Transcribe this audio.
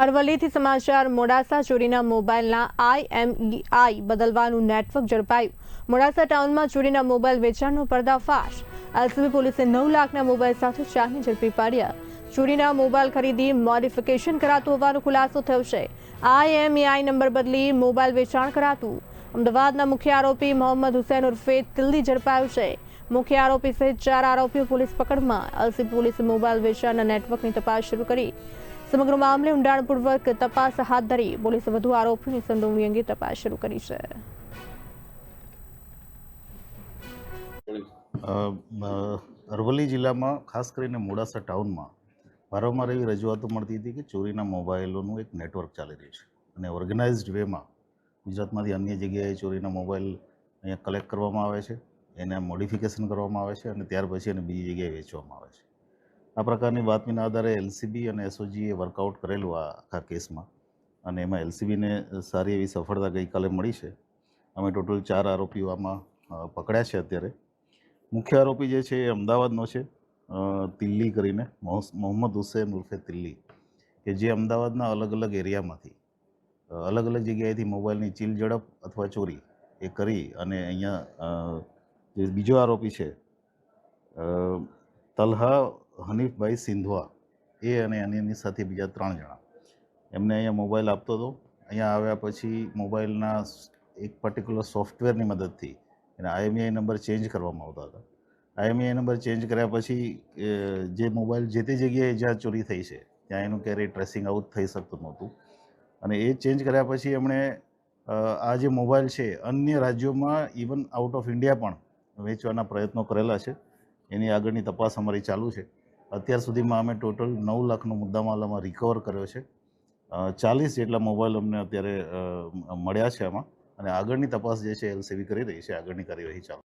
અરવલ્લીથી સમાચાર મોડાસા ચોરીના મોબાઈલના IMEI બદલવાનું નેટવર્ક ઝડપાયું। મોડાસા ટાઉનમાં ચોરીના મોબાઈલ વેચાણનો પર્દાફાશ। એલસીબી પોલીસે 9 લાખના મોબાઈલ સાથે 4ને ઝડપી પાડ્યા। ચોરીના મોબાઈલ ખરીદી મોડિફિકેશન કરાતું હોવાનો ખુલાસો થયો છે। IMEI નંબર બદલી મોબાઈલ વેચાણ કરાતું। અમદાવાદના મુખ્ય આરોપી મોહમ્મદ હુસૈન ઉર્ફે તિલ્લી ઝડપાયો છે। મુખ્ય આરોપી સહિત 4 આરોપીઓ પોલીસ પકડમાં। એલસીબી પોલીસે મોબાઈલ વેચાણના નેટવર્કની તપાસ શરૂ કરી। સમગ્ર મામલે ઊંડાણપૂર્વક તપાસ હાથ ધરી પોલીસે વધુ આરોપીઓની સંડોવણી અંગે તપાસ શરૂ કરી છે। અરવલ્લી જિલ્લામાં ખાસ કરીને મોડાસા ટાઉનમાં વારંવાર એવી રજૂઆતો મળતી હતી કે ચોરીના મોબાઈલોનું એક નેટવર્ક ચાલી રહ્યું છે અને ઓર્ગેનાઇઝડ વેમાં ગુજરાતમાંથી અન્ય જગ્યાએ ચોરીના મોબાઈલ અહીંયા કલેક્ટ કરવામાં આવે છે, એને મોડિફિકેશન કરવામાં આવે છે અને ત્યાર પછી એને બીજી જગ્યાએ વેચવામાં આવે છે। આ પ્રકારની બાતમીના આધારે એલસીબી અને એસઓજીએ વર્કઆઉટ કરેલું આ આખા કેસમાં અને એમાં એલસીબીને સારી એવી સફળતા ગઈકાલે મળી છે। અમે ટોટલ 4 આરોપીઓ આમાં પકડ્યા છે। અત્યારે મુખ્ય આરોપી જે છે એ અમદાવાદનો છે, તિલ્લી કરીને, મોહમ્મદ હુસૈન ઉર્ફે તિલ્લી, કે જે અમદાવાદના અલગ અલગ એરિયામાંથી અલગ અલગ જગ્યાએથી મોબાઈલની ચીલ ઝડપ અથવા ચોરી એ કરી અને અહીંયા જે બીજો આરોપી છે તલહા હનીફભાઈ સિંધવા, એ અને એની સાથે બીજા 3 જણા એમને અહીંયા મોબાઈલ આપતો હતો। અહીંયા આવ્યા પછી મોબાઈલના એક પર્ટિક્યુલર સોફ્ટવેરની મદદથી એના IMEI નંબર ચેન્જ કરવામાં આવતા હતા। IMEI નંબર ચેન્જ કર્યા પછી જે મોબાઈલ જે તે જગ્યાએ જ્યાં ચોરી થઈ છે ત્યાં એનું ક્યારેય ટ્રેસિંગ આઉટ થઈ શકતું નહોતું અને એ ચેન્જ કર્યા પછી એમણે આ જે મોબાઈલ છે અન્ય રાજ્યોમાં ઇવન આઉટ ઓફ ઇન્ડિયા પણ વેચવાના પ્રયત્નો કરેલા છે। એની આગળની તપાસ અમારી ચાલુ છે। અત્યાર સુધીમાં અમે ટોટલ 9 લાખનો મુદ્દામાલ આમાં રિકવર કર્યો છે। 40 જેટલા મોબાઈલ અમને અત્યારે મળ્યા છે આમાં અને આગળની તપાસ જે છે એલસીબી કરી રહી છે, આગળની કાર્યવાહી ચાલુ।